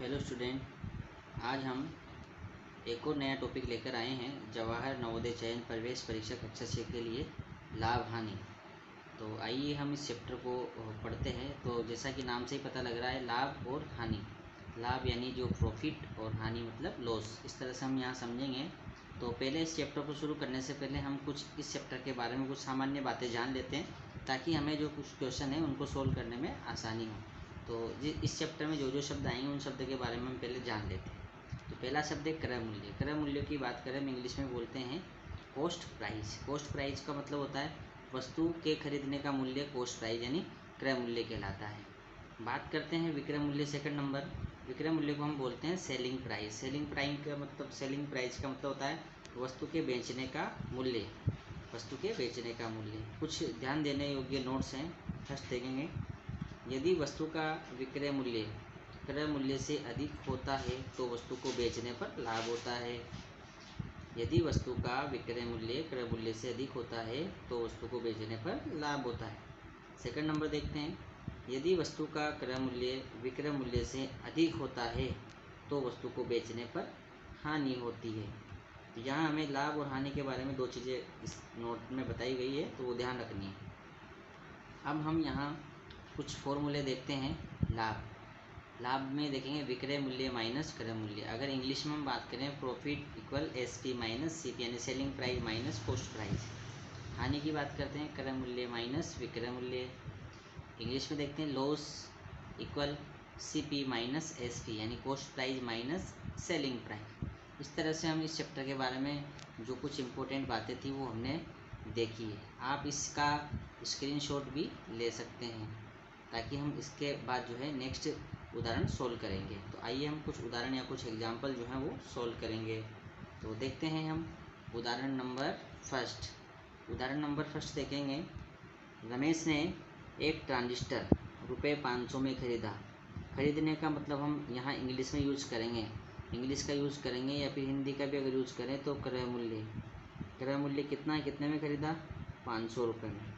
Hello student, आज हम एक और नया टॉपिक लेकर आए हैं। जवाहर नवोदय चयन प्रवेश परीक्षा कक्षा 6 के लिए लाभ हानि। तो आइए हम इस चैप्टर को पढ़ते हैं। तो जैसा कि नाम से ही पता लग रहा है, लाभ और हानि। लाभ यानी जो प्रॉफिट और हानि मतलब लॉस, इस तरह से हम यहाँ समझेंगे। तो पहले इस चैप्टर को शुरू करने से पहले हम कुछ इस चैप्टर के बारे में कुछ सामान्य बातें जान लेते हैं, ताकि हमें जो कुछ क्वेश्चन है उनको सोल्व करने में आसानी हो। तो इस चैप्टर में जो जो शब्द आएंगे उन शब्द के बारे में हम पहले जान लेते हैं। तो पहला शब्द है क्रय मूल्य। क्रय मूल्य की बात करें, हम इंग्लिश में बोलते हैं कॉस्ट प्राइस। कॉस्ट प्राइस का मतलब होता है वस्तु के खरीदने का मूल्य। कॉस्ट प्राइस यानी क्रय मूल्य कहलाता है। बात करते हैं विक्रय मूल्य, सेकंड नंबर। विक्रय मूल्य को हम बोलते हैं सेलिंग प्राइस। सेलिंग प्राइस का मतलब होता है वस्तु के बेचने का मूल्य। वस्तु के बेचने का मूल्य। कुछ ध्यान देने योग्य नोट्स हैं। फर्स्ट देखेंगे, यदि वस्तु का विक्रय मूल्य क्रय मूल्य से अधिक होता है तो वस्तु को बेचने पर लाभ होता है। यदि वस्तु का विक्रय मूल्य क्रय मूल्य से अधिक होता है तो वस्तु को बेचने पर लाभ होता है। सेकंड नंबर देखते हैं, यदि वस्तु का क्रय मूल्य विक्रय मूल्य से अधिक होता है तो वस्तु को बेचने पर हानि होती है। तो यहाँ हमें लाभ और हानि के बारे में दो चीज़ें इस नोट में बताई गई है, तो वो ध्यान रखनी है। अब हम यहाँ कुछ फॉर्मूले देखते हैं। लाभ में देखेंगे विक्रय मूल्य माइनस क्रय मूल्य। अगर इंग्लिश में हम बात करें, profit equal SP minus CP यानी selling price minus cost price. हानि की बात करते हैं, क्रय मूल्य माइनस विक्रय मूल्य। इंग्लिश में देखते हैं, loss equal CP minus SP यानी cost price minus selling price. इस तरह से हम इस चैप्टर के बारे में जो कुछ इम्पोर्टेंट बातें थी वो हमने देखी है। आप इसका स्क्रीनशॉट भी ले सकते हैं, ताकि हम इसके बाद जो है नेक्स्ट उदाहरण सोल्व करेंगे। तो आइए हम कुछ उदाहरण या कुछ एग्जाम्पल जो हैं वो सोल्व करेंगे। तो देखते हैं हम उदाहरण नंबर फर्स्ट। उदाहरण नंबर फर्स्ट देखेंगे, रमेश ने एक ट्रांजिस्टर रुपये 500 में खरीदा। खरीदने का मतलब हम यहाँ इंग्लिश में यूज करेंगे, इंग्लिश का यूज़ करेंगे, या फिर हिंदी का भी अगर यूज़ करें तो क्रय मूल्य कितना है, कितने में खरीदा, 500 रुपये में,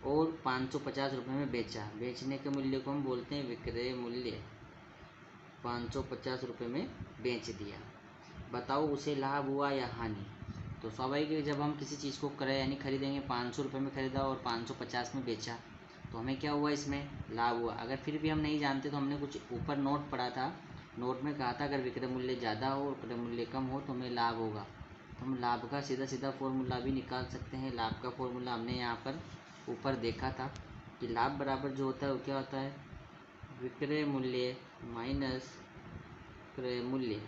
और 550 रुपये में बेचा। बेचने के मूल्य को हम बोलते हैं विक्रय मूल्य। 550 रुपये में बेच दिया। बताओ उसे लाभ हुआ या हानि। तो स्वाभाविक है, जब हम किसी चीज़ को क्रय यानी खरीदेंगे, 500 रुपये में खरीदा और 550 में बेचा, तो हमें क्या हुआ, इसमें लाभ हुआ। अगर फिर भी हम नहीं जानते तो हमने कुछ ऊपर नोट पढ़ा था, नोट में कहा था अगर विक्रय मूल्य ज़्यादा हो और क्रय मूल्य कम हो तो हमें लाभ होगा। तो हम लाभ का सीधा फॉर्मूला भी निकाल सकते हैं। लाभ का फॉर्मूला हमने यहाँ पर ऊपर देखा था कि लाभ बराबर जो होता है वो क्या होता है, विक्रय मूल्य माइनस क्रय मूल्य।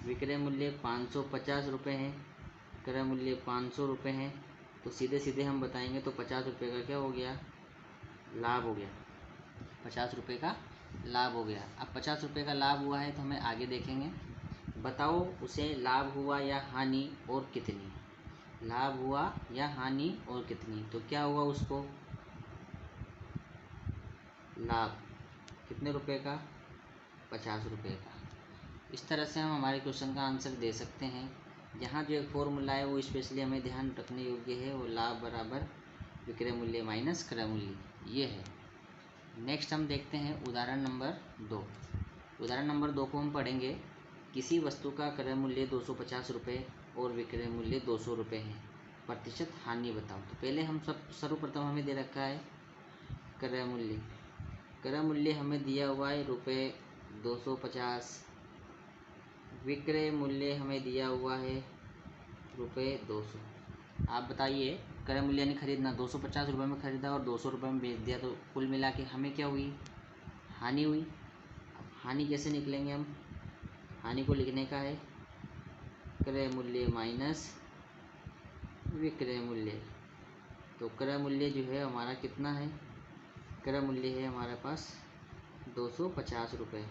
विक्रय मूल्य 550 रुपये है, क्रय मूल्य 500 रुपये है, तो सीधे हम बताएंगे तो 50 रुपये का क्या हो गया, लाभ हो गया। 50 रुपये का लाभ हो गया। अब 50 रुपये का लाभ हुआ है तो हमें आगे देखेंगे। बताओ उसे लाभ हुआ या हानि और कितनी। लाभ हुआ या हानि और कितनी, तो क्या हुआ उसको, लाभ कितने रुपए का, 50 रुपये का। इस तरह से हम हमारे क्वेश्चन का आंसर दे सकते हैं। यहाँ जो एक फॉर्मूला है वो स्पेशली हमें ध्यान रखने योग्य है, वो लाभ बराबर विक्रय मूल्य माइनस क्रय मूल्य, ये है। नेक्स्ट हम देखते हैं उदाहरण नंबर 2। उदाहरण नंबर 2 को हम पढ़ेंगे, किसी वस्तु का क्रय मूल्य 250 रुपये और विक्रय मूल्य 200 रुपये है, प्रतिशत हानि बताओ। तो पहले हम सर्वप्रथम हमें दे रखा है क्रय मूल्य। क्रय मूल्य हमें दिया हुआ है रुपये 250। विक्रय मूल्य हमें दिया हुआ है रुपये 200। आप बताइए, क्रय मूल्य यानी खरीदना, 250 रुपये में खरीदा और 200 रुपये में बेच दिया, तो कुल मिला के हमें क्या हुई, हानि हुई। अब हानि कैसे निकलेंगे हम, हानि को लिखने का है क्रय मूल्य माइनस विक्रय मूल्य। तो क्रय मूल्य जो है हमारा कितना है, क्रय मूल्य है हमारे पास 250 रुपये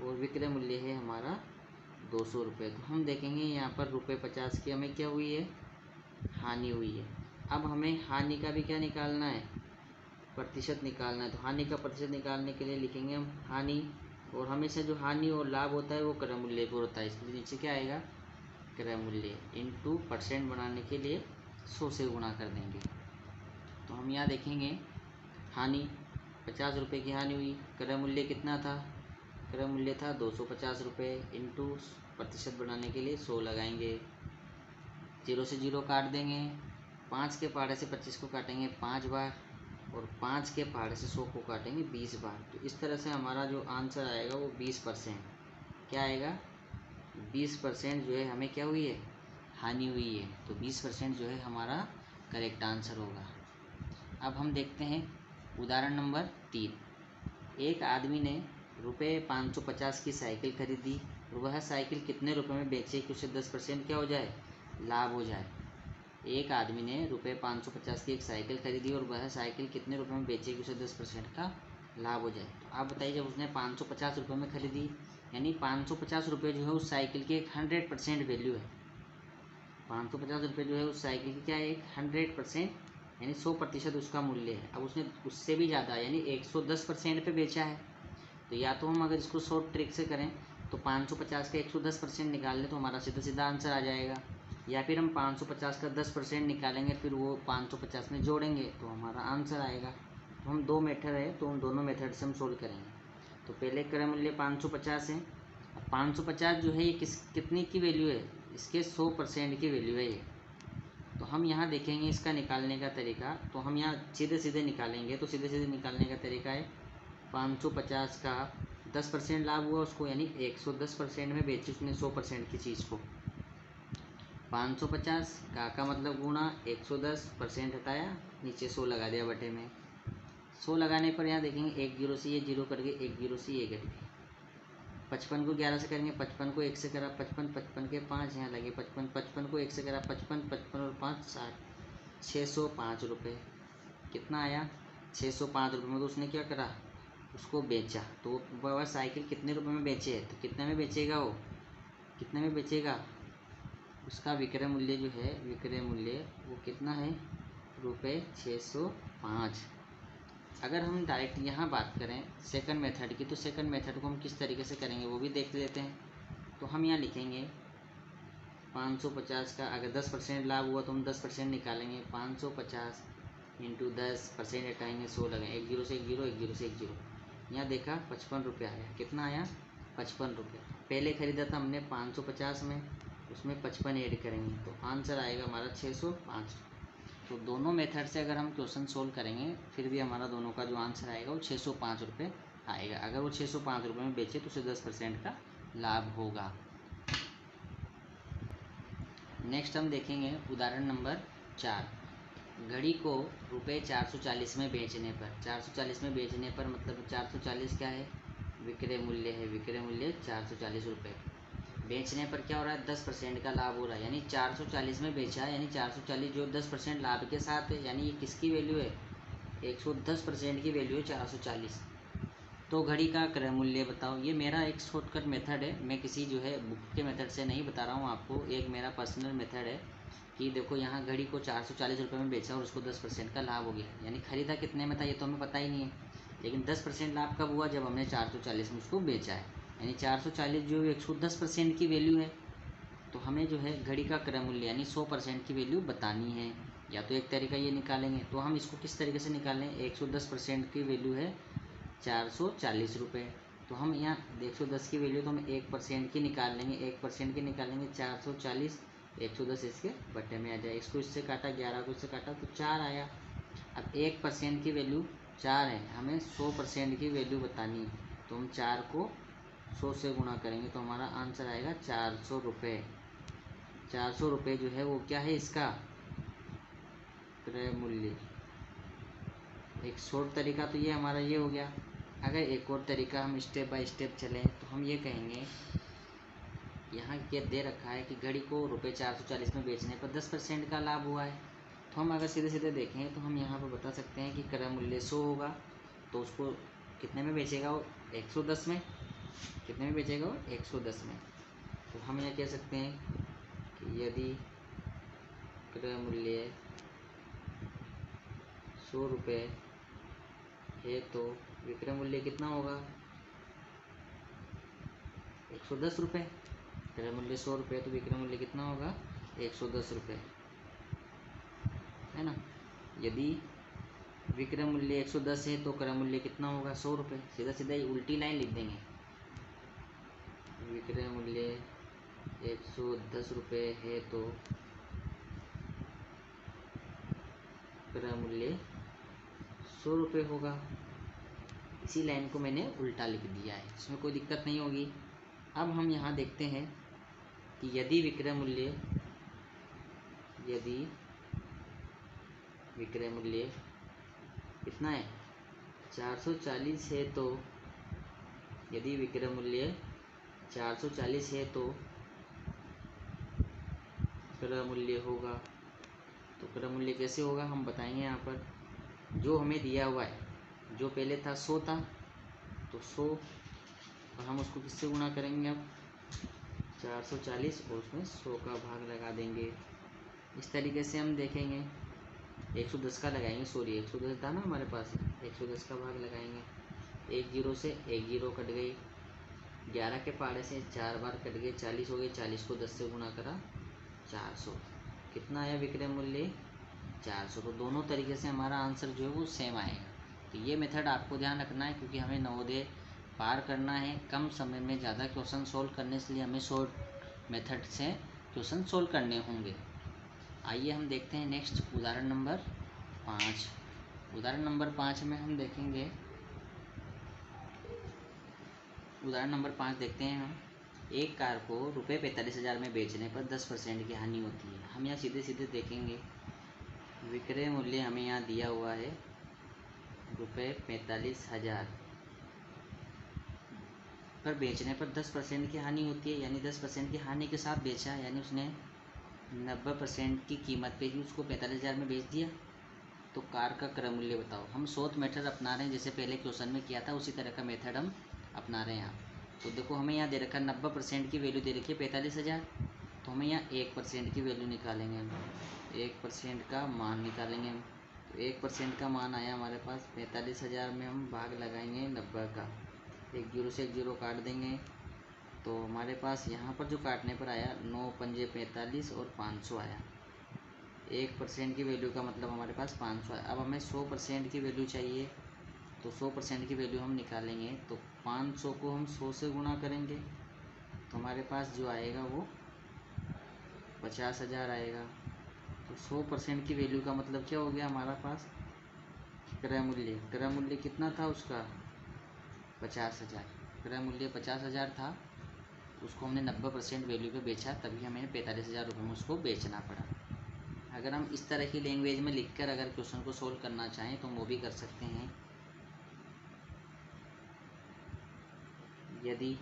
और विक्रय मूल्य है हमारा 200 रुपये। तो हम देखेंगे यहाँ पर रुपये 50 की हमें क्या हुई है, हानि हुई है। अब हमें हानि का भी क्या निकालना है, प्रतिशत निकालना है। तो हानि का प्रतिशत निकालने के लिए लिखेंगे हम हानि, और हमेशा जो हानि और लाभ होता है वो क्रय मूल्य पर होता है, इसलिए नीचे क्या आएगा, क्रय मूल्य इंटू परसेंट बनाने के लिए 100 से गुणा कर देंगे। तो हम यहाँ देखेंगे हानि 50 रुपये की हानि हुई, क्रय मूल्य कितना था क्रय मूल्य था 250 रुपये, इंटू प्रतिशत बढ़ाने के लिए 100 लगाएंगे, 0 से 0 काट देंगे, 5 के पहाड़े से 25 को काटेंगे 5 बार, और 5 के पहाड़े से 100 को काटेंगे 20 बार। तो इस तरह से हमारा जो आंसर आएगा वो 20%। क्या आएगा? 20% जो है हमें क्या हुई है? हानि हुई है। तो 20% जो है हमारा करेक्ट आंसर होगा। अब हम देखते हैं उदाहरण नंबर 3। एक आदमी ने रुपये 550 की साइकिल खरीदी, वह साइकिल कितने रुपए में बेचे कि उसे 10% क्या हो जाए? लाभ हो जाए। एक आदमी ने रुपये 550 की एक साइकिल खरीदी और वह साइकिल कितने रुपए में बेचे कि उसे 10% का लाभ हो जाए। तो आप बताइए, जब उसने 550 रुपये में खरीदी, यानी 550 रुपये जो है उस साइकिल की एक 100% वैल्यू है। 550 रुपये जो है उस साइकिल की क्या है? एक 100%, यानी 100% उसका मूल्य है। अब उसने उससे भी ज़्यादा यानी 110% पे बेचा है। तो या तो हम अगर इसको शॉर्ट ट्रिक से करें तो 550 का 110% निकाल लें तो हमारा सीधा सीधा आंसर आ जाएगा, या फिर हम 550 का 10% निकालेंगे, फिर वो 550 में जोड़ेंगे तो हमारा आंसर आएगा। तो हम 2 मेथड है, तो उन दोनों मेथड से हम सोल्व करेंगे। तो पहले क्रय मूल्य 550 है। अब 550 जो है ये कितनी की वैल्यू है? इसके 100% की वैल्यू है ये। तो हम यहाँ देखेंगे इसका निकालने का तरीका। तो हम यहाँ सीधे सीधे निकालेंगे। तो सीधे सीधे निकालने का तरीका है 550 का 10% लाभ हुआ उसको, यानी 110% में बेची उसने 100% की चीज़ को। 550 का मतलब गुणा 110% हटाया, नीचे 100 लगा दिया बटे में। 100 लगाने पर यहाँ देखेंगे 1 जीरो से ये जीरो कट गए, 1 जीरो से ये कट गए। 55 को 11 से करेंगे, 55 को 1 से करा 55, 55 के 5 यहाँ लगे 55, 55 को 1 से करा 55, 55 और 5 60, 605 रुपये। कितना आया? 605 रुपये में। तो उसने क्या करा? उसको बेचा। तो वह साइकिल कितने रुपए में बेचे है? तो कितने में बेचेगा वो? कितने में बेचेगा? उसका विक्रय मूल्य जो है, विक्रय मूल्य वो कितना है? रुपये 605। अगर हम डायरेक्ट यहाँ बात करें सेकंड मेथड की, तो सेकंड मेथड को हम किस तरीके से करेंगे वो भी देख लेते हैं। तो हम यहाँ लिखेंगे 550 का अगर 10% लाभ हुआ तो हम 10% निकालेंगे। 550 इंटू 10% हटाएंगे, 100 लगाएंगे, 1 जीरो से 1 जीरो, 1 जीरो से 1 जीरो। यहाँ देखा 55 रुपये आया। कितना आया? 55 रुपये। पहले ख़रीदा था हमने 550 में, उसमें 55 ऐड करेंगे तो आंसर आएगा हमारा 605। तो दोनों मेथड से अगर हम क्वेश्चन सोल्व करेंगे फिर भी हमारा दोनों का जो आंसर आएगा वो 605 रुपये आएगा। अगर वो 605 रुपये में बेचे तो उसे 10% का लाभ होगा। नेक्स्ट हम देखेंगे उदाहरण नंबर 4। घड़ी को रुपये 440 में बेचने पर, 440 में बेचने पर मतलब 440 क्या है? विक्रय मूल्य है। विक्रय मूल्य 440 रुपये। बेचने पर क्या हो रहा है? 10% का लाभ हो रहा है, यानी 440 में बेचा है, यानी 440 जो 10% लाभ के साथ है, यानी ये किसकी वैल्यू है? 110% की वैल्यू है 440। तो घड़ी का क्रय मूल्य बताओ। ये मेरा एक शॉर्टकट मेथड है, मैं किसी जो है बुक के मेथड से नहीं बता रहा हूँ आपको, एक मेरा पर्सनल मेथड है कि देखो यहाँ घड़ी को 440 रुपये में बेचा और उसको 10% का लाभ हो गया, यानी खरीदा कितने में था ये तो हमें पता ही नहीं है, लेकिन 10% लाभ कब हुआ? जब हमने 440 में उसको बेचा है, यानी 440 जो 110% की वैल्यू है। तो हमें जो है घड़ी का क्रय मूल्य यानी 100% की वैल्यू बतानी है। या तो एक तरीका ये निकालेंगे, तो हम इसको किस तरीके से निकालें? 110% की वैल्यू है 440 रुपये। तो हम यहाँ 110 की वैल्यू तो हम 1% की निकाल लेंगे, 1% की निकालेंगे 440, 110 इसके बटे में आ जाए। इसको इससे काटा, 11 को इससे काटा तो 4 आया। अब 1% की वैल्यू 4 है, हमें 100% की वैल्यू बतानी है, तो हम 4 को 100 से गुणा करेंगे तो हमारा आंसर आएगा 400 रुपये। 400 रुपये जो है वो क्या है? इसका क्रय मूल्य। एक शॉर्ट तरीका तो ये हमारा ये हो गया। अगर एक और तरीका हम स्टेप बाय स्टेप चलें तो हम ये कहेंगे, यहाँ क्या दे रखा है कि घड़ी को रुपये 440 में बेचने पर 10% का लाभ हुआ है। तो हम अगर सीधे सीधे देखें तो हम यहाँ पर बता सकते हैं कि क्रय मूल्य 100 होगा, तो उसको कितने में बेचेगा वो? 110 में। कितने में बेचेगा वो? 110 में। तो हम यह कह सकते हैं कि यदि क्रय मूल्य 100 रुपये है तो विक्रय मूल्य कितना होगा? 110 रुपये। क्रय मूल्य 100 रुपये तो विक्रय मूल्य कितना होगा? 110 रुपये, है ना। यदि विक्रय मूल्य 110 है तो क्रय मूल्य कितना होगा? 100 रुपये। सीधा सीधा उल्टी लाइन लिख देंगे, विक्रय मूल्य 110 रुपये है तो विक्रय मूल्य 100 रुपये होगा। इसी लाइन को मैंने उल्टा लिख दिया है, इसमें कोई दिक्कत नहीं होगी। अब हम यहाँ देखते हैं कि यदि विक्रय मूल्य कितना है 440 है तो यदि विक्रय मूल्य 440 है तो क्रय मूल्य होगा। तो क्रय मूल्य कैसे होगा हम बताएंगे। यहाँ पर जो हमें दिया हुआ है, जो पहले था 100 था, तो 100 और हम उसको किससे गुणा करेंगे, अब 440 और उसमें 100 का भाग लगा देंगे। इस तरीके से हम देखेंगे 110 का लगाएंगे, सॉरी 110 था ना हमारे पास, 110 का भाग लगाएंगे। 1 जीरो से 1 जीरो कट गई, 11 के पाड़े से 4 बार कट गए, 40 हो गए। 40 को 10 से गुणा करा 400, कितना आया विक्रय मूल्य 400। तो दोनों तरीके से हमारा आंसर जो है वो सेम आएगा। तो ये मेथड आपको ध्यान रखना है, क्योंकि हमें नवोदय पार करना है कम समय में ज़्यादा क्वेश्चन सोल्व करने के लिए हमें शॉर्ट मेथड से क्वेश्चन सोल्व करने होंगे। आइए हम देखते हैं नेक्स्ट उदाहरण नंबर 5। उदाहरण नंबर 5 में हम देखेंगे, उदाहरण नंबर 5 देखते हैं हम। एक कार को रुपये 45,000 में बेचने पर 10% की हानि होती है। हम यहाँ सीधे सीधे देखेंगे, विक्रय मूल्य हमें यहाँ दिया हुआ है रुपये 45,000 पर बेचने पर 10% की हानि होती है, यानी 10% की हानि के साथ बेचा, यानी उसने 90% की कीमत पे ही उसको 45,000 में बेच दिया। तो कार का क्रय मूल्य बताओ। हम शॉर्ट मेथड अपना रहे हैं, जैसे पहले क्वेश्चन में किया था उसी तरह का मेथड हम अपना रहे हैं यहाँ। तो देखो हमें यहाँ दे रखा है 90% की वैल्यू दे रखी है 45,000, तो हमें यहाँ 1% की वैल्यू निकालेंगे हम, 1% का मान निकालेंगे हम। तो 1% का मान आया हमारे पास 45,000 में, हम भाग लगाएंगे 90 का, 1 जीरो से 1 जीरो काट देंगे। तो हमारे पास यहाँ पर जो काटने पर आया 9 पंजे 45 और 500 आया। 1% की वैल्यू का मतलब हमारे पास 500 है। अब हमें 100% की वैल्यू चाहिए, तो 100% की वैल्यू हम निकालेंगे। तो 500 को हम 100 से गुणा करेंगे, तो हमारे पास जो आएगा वो 50,000 आएगा। तो 100% की वैल्यू का मतलब क्या हो गया हमारा पास, क्रय मूल्य कितना था उसका 50,000। क्रय मूल्य 50,000 था, उसको हमने 90% वैल्यू पे बेचा, तभी हमें 45,000 रुपये में उसको बेचना पड़ा। अगर हम इस तरह की लैंग्वेज में लिखकर अगर क्वेश्चन को सोल्व करना चाहें तो हम वो भी कर सकते हैं। यदि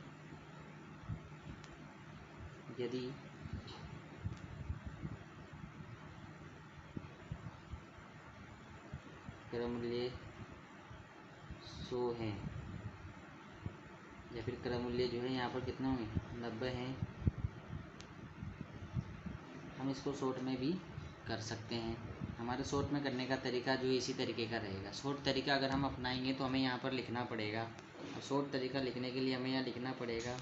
क्रय मूल्य 100 है, या फिर क्रय मूल्य जो है यहाँ पर कितना हुए 90 है, हम इसको शॉर्ट में भी कर सकते हैं। हमारे शॉर्ट में करने का तरीका जो है इसी तरीके का रहेगा। शॉर्ट तरीका अगर हम अपनाएंगे तो हमें यहाँ पर लिखना पड़ेगा, और शॉर्ट तरीका लिखने के लिए हमें यहाँ लिखना पड़ेगा,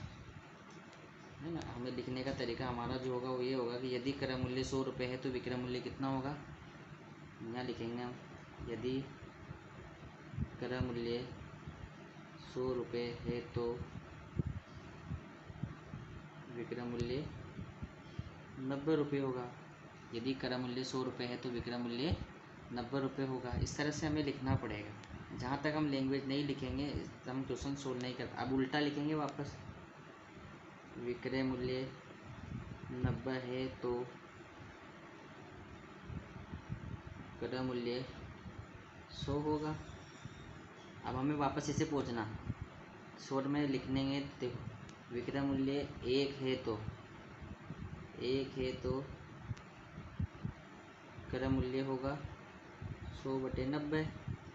है ना। हमें लिखने का तरीका हमारा जो होगा वो ये होगा कि यदि क्रय मूल्य 100 रुपये है तो विक्रय मूल्य कितना होगा, यहाँ लिखेंगे हम, यदि क्रय मूल्य 100 रुपये है तो विक्रय मूल्य 90 रुपये होगा। यदि क्रय मूल्य 100 रुपये है तो विक्रय मूल्य 90 रुपये होगा। इस तरह से हमें लिखना पड़ेगा। जहाँ तक हम लैंग्वेज नहीं लिखेंगे तो हम क्वेश्चन सोल्व नहीं कर। अब उल्टा लिखेंगे वापस, विक्रय मूल्य 90 है तो क्रय मूल्य 100 होगा। अब हमें वापस इसे पहुँचना, शॉर्ट में लिखने में देखो, विक्रय मूल्य 1 है तो क्रय मूल्य होगा 100/90।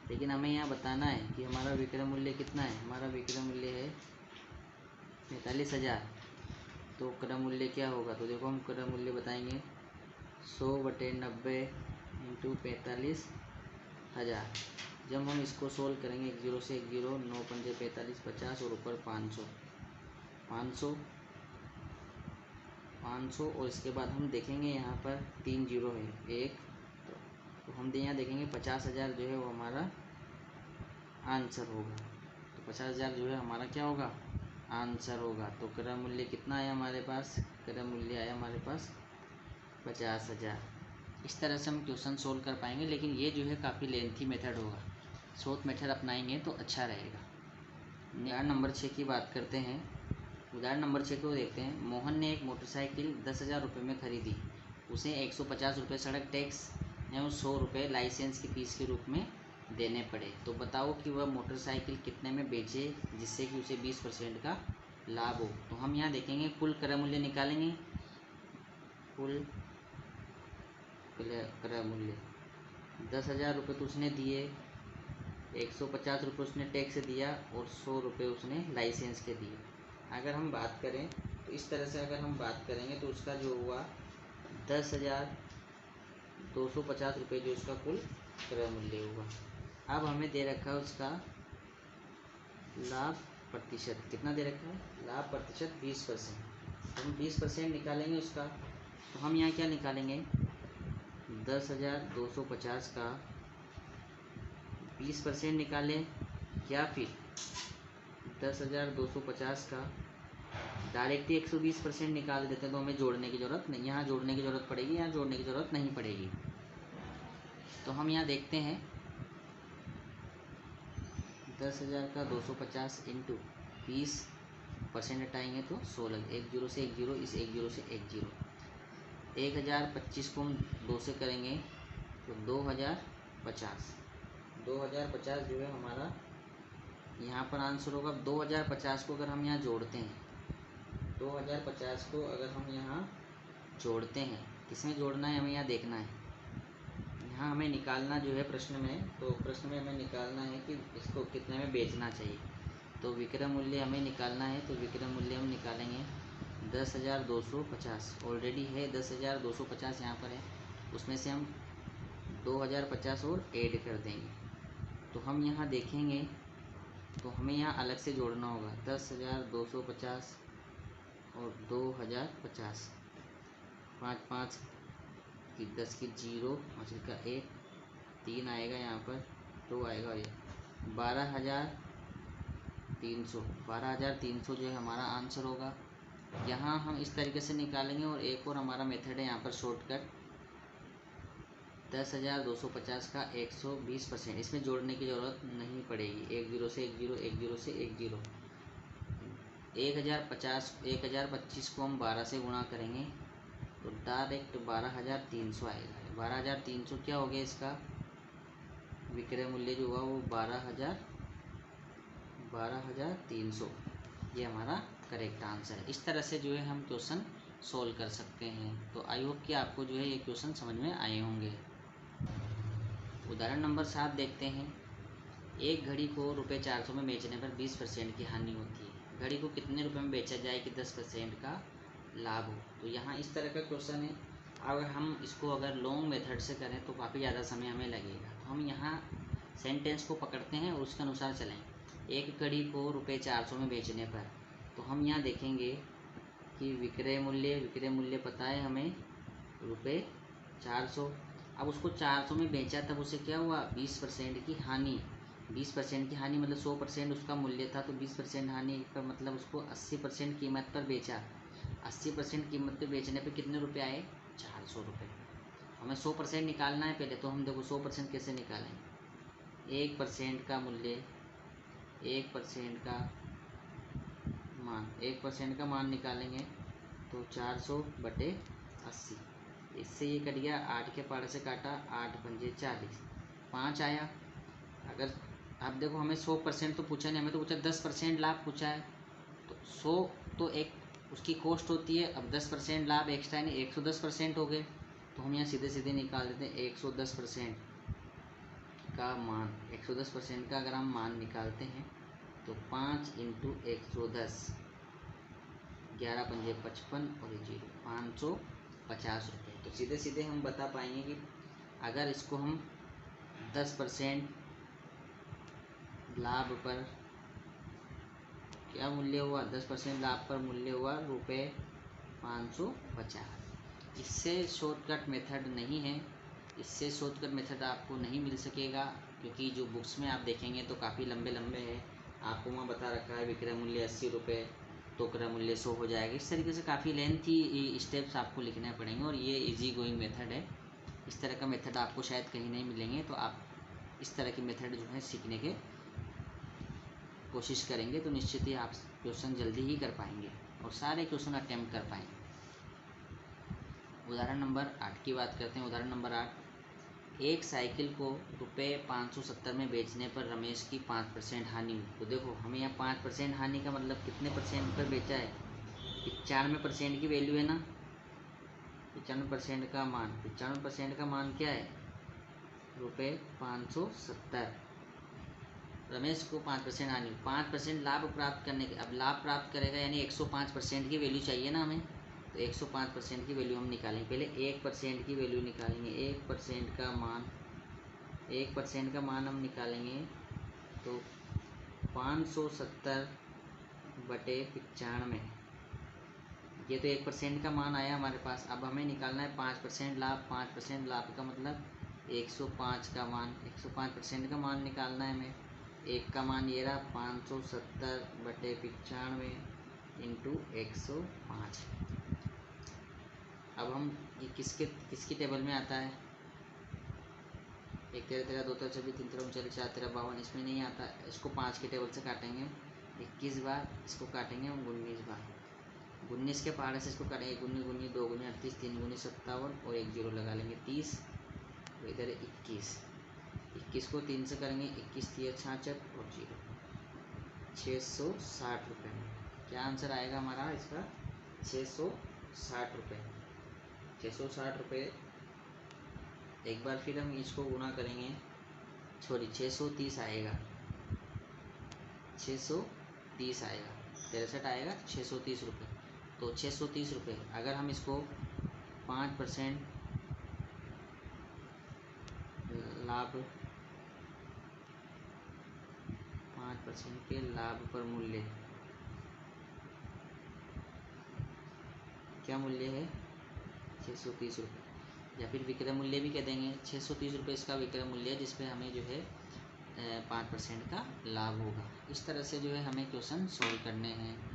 लेकिन हमें यहाँ बताना है कि हमारा विक्रय मूल्य कितना है, हमारा विक्रय मूल्य है 45,000, तो क्रय मूल्य क्या होगा। तो देखो हम क्रय मूल्य बताएंगे 100/90 इंटू 45,000। जब हम इसको सोल्व करेंगे 1 जीरो से 1 जीरो, 9 पंजे 45, 50 और ऊपर 500 और इसके बाद हम देखेंगे यहाँ पर 3 जीरो है, 1, तो हम यहाँ देखेंगे 50,000 जो है वो हमारा आंसर होगा। तो 50,000 जो है हमारा क्या होगा आंसर होगा। तो क्रय मूल्य कितना आया हमारे पास? क्रय मूल्य आया हमारे पास 50,000। इस तरह से हम क्वेश्चन सोल्व कर पाएंगे, लेकिन ये जो है काफ़ी लेंथी मेथड होगा। शॉर्ट मेथड अपनाएंगे तो अच्छा रहेगा। उदाहरण नंबर 6 की बात करते हैं। उदाहरण नंबर 6 को देखते हैं। मोहन ने एक मोटरसाइकिल 10,000 रुपये में खरीदी। उसे 150 रुपये सड़क टैक्स एवं 100 रुपये लाइसेंस की फीस के रूप में देने पड़े। तो बताओ कि वह मोटरसाइकिल कितने में बेचे जिससे कि उसे 20% का लाभ हो। तो हम यहाँ देखेंगे कुल क्रय मूल्य निकालेंगे। कुल क्रय मूल्य 10,000 रुपये तो उसने दिए, 150 रुपये उसने टैक्स दिया और 100 रुपये उसने लाइसेंस के दिए। अगर हम बात करें तो इस तरह से अगर हम बात करेंगे तो उसका जो हुआ 10,250 रुपये जो उसका कुल क्रय मूल्य हुआ। अब हमें दे रखा है उसका लाभ प्रतिशत। कितना दे रखा है? लाभ प्रतिशत 20%। तो हम 20% निकालेंगे उसका। तो हम यहाँ क्या निकालेंगे? 10,250 का 20% निकालें, या फिर 10,250 का डायरेक्ट ही 120% निकाल देते हैं। तो हमें जोड़ने की ज़रूरत नहीं, यहाँ जोड़ने की ज़रूरत पड़ेगी, यहाँ जोड़ने की ज़रूरत नहीं पड़ेगी। तो हम यहाँ देखते हैं 10,000 का 250 इंटू 20% हटाएंगे तो 16। 1 0 से 1 0, इस 1 0 से 1 0। 1025 को हम 2 से करेंगे तो 2050। 2050 जो है हमारा यहाँ पर आंसर होगा। 2050 को अगर हम यहाँ जोड़ते हैं, 2050 को अगर हम यहाँ जोड़ते हैं, किसमें जोड़ना है हमें यहाँ देखना है। यहाँ हमें निकालना जो है प्रश्न में, तो प्रश्न में हमें निकालना है कि इसको कितने में बेचना चाहिए। तो विक्रय मूल्य हमें निकालना है। तो विक्रय मूल्य हम निकालेंगे 10,250। ऑलरेडी है 10,250 यहाँ पर है, उसमें से हम 2050 और ऐड कर देंगे। तो हम यहाँ देखेंगे तो हमें यहाँ अलग से जोड़ना होगा 10,250 और 2050। 5 5 की 10 की 0, 5 का 1, 3 आएगा यहाँ पर, 2 आएगा और ये 12,300। 12,300 जो है हमारा आंसर होगा। यहाँ हम इस तरीके से निकालेंगे। और एक और हमारा मेथड है यहाँ पर शॉर्टकट, 10,250 का 120%। इसमें जोड़ने की ज़रूरत नहीं पड़ेगी। 1 0 से 1 0, 1 0 से 1 0। 1025 को हम 12 से गुणा करेंगे तो डायरेक्ट 12,300 आएगा। 12,300 क्या हो गया? इसका विक्रय मूल्य जो हुआ वो 12,300। ये हमारा करेक्ट आंसर है। इस तरह से जो है हम क्वेश्चन सोल्व कर सकते हैं। तो आई होप कि आपको जो है ये क्वेश्चन समझ में आए होंगे। उदाहरण नंबर 7 देखते हैं। एक घड़ी को ₹400 में बेचने पर 20% की हानि होती है। घड़ी को कितने रुपए में बेचा जाए कि 10% का लाभ हो। तो यहाँ इस तरह का क्वेश्चन है। अगर हम इसको अगर लॉन्ग मेथड से करें तो काफ़ी ज़्यादा समय हमें लगेगा। तो हम यहाँ सेंटेंस को पकड़ते हैं और उसके अनुसार चलें। एक घड़ी को ₹400 में बेचने पर, तो हम यहाँ देखेंगे कि विक्रय मूल्य पता है हमें ₹400। अब उसको 400 में बेचा, तब उसे क्या हुआ? 20% की हानि। 20% की हानि मतलब 100% उसका मूल्य था, तो 20% हानि का मतलब उसको 80% कीमत पर बेचा। 80% कीमत पे बेचने पे कितने रुपए आए? 400 रुपये। हमें 100% निकालना है पहले। तो हम देखो 100% कैसे निकालें। 1% का मूल्य, 1% का मान, 1% का मान निकालेंगे तो 400/80। इससे ये कट गया, 8 के पार से काटा, 8 पंजे 40, 5 आया। अगर आप देखो हमें 100% तो पूछा नहीं, हमें तो पूछा 10% लाभ पूछा है। तो 100 तो एक उसकी कॉस्ट होती है। अब 10% लाभ एक्स्ट्रा यानी 110% हो गए। तो हम यहाँ सीधे सीधे निकाल देते हैं 110% का मान। 110% का अगर हम मान निकालते हैं तो 5 × 110, 11 पंजे 55 और ये 0, 550 रुपये। तो सीधे सीधे हम बता पाएंगे कि अगर इसको हम 10% लाभ पर क्या मूल्य हुआ? 10% लाभ पर मूल्य हुआ ₹550। इससे शॉर्टकट मेथड नहीं है। इससे शॉर्टकट मेथड आपको नहीं मिल सकेगा, क्योंकि जो बुक्स में आप देखेंगे तो काफ़ी लंबे लंबे हैं। आपको वहाँ बता रखा है विक्रय मूल्य 80 रुपये तो क्रय मूल्य 100 हो जाएगा। इस तरीके से काफ़ी लेंथी स्टेप्स आपको लिखने पड़ेंगे और ये इजी गोइंग मेथड है। इस तरह का मेथड आपको शायद कहीं नहीं मिलेंगे, तो आप इस तरह की मेथड जो है सीखने के कोशिश करेंगे तो निश्चित ही आप क्वेश्चन जल्दी ही कर पाएंगे और सारे क्वेश्चन अटेम्प्ट कर पाएंगे। उदाहरण नंबर 8 की बात करते हैं। उदाहरण नंबर 8, एक साइकिल को ₹570 में बेचने पर रमेश की 5% हानि हुई। तो देखो हमें यहाँ 5% हानि का मतलब कितने परसेंट पर बेचा है, 95% की वैल्यू है ना, 95% का मान, 95% का मान क्या है, ₹570। रमेश को 5% हानि, 5% लाभ प्राप्त करने के, अब लाभ प्राप्त करेगा यानी 105% की वैल्यू चाहिए ना हमें, तो 105% की वैल्यू हम निकालेंगे। पहले 1% की वैल्यू निकालेंगे, 1% का मान, 1% का मान हम निकालेंगे तो 570/95, ये तो 1% का मान आया हमारे पास। अब हमें निकालना है 5% लाभ, 5% लाभ का मतलब 105 का मान, 105% का मान निकालना है हमें। एक का मान ये रहा 570/95 इंटू 105। अब हम ये किसकी टेबल में आता है, 1 13 13 2 13 24 3 13 39 4 13 52, इसमें नहीं आता। इसको 5 के टेबल से काटेंगे 21 बार, इसको काटेंगे 19 बार, 19 के पहाड़े से इसको काटेंगे 19 19 2 गुनी 38 3 गुनी 57 और एक जीरो लगा लेंगे 30, तो इधर 21 को 3 से करेंगे 21 3 66 और जीरो, 660 रुपये में। क्या आंसर आएगा हमारा इसका, 660 रुपये, 660 रुपये। एक बार फिर हम इसको गुना करेंगे, सॉरी 630 आएगा, 630 आएगा, 63 आएगा, 630 रुपये। तो 630 रुपये अगर हम इसको 5% लाभ, 5% के लाभ पर मूल्य, क्या मूल्य है, 630 रुपये, या फिर विक्रय मूल्य भी कह देंगे। 630 रुपये इसका विक्रय मूल्य है, जिसपे हमें जो है 5% का लाभ होगा। इस तरह से जो है हमें क्वेश्चन सॉल्व करने हैं।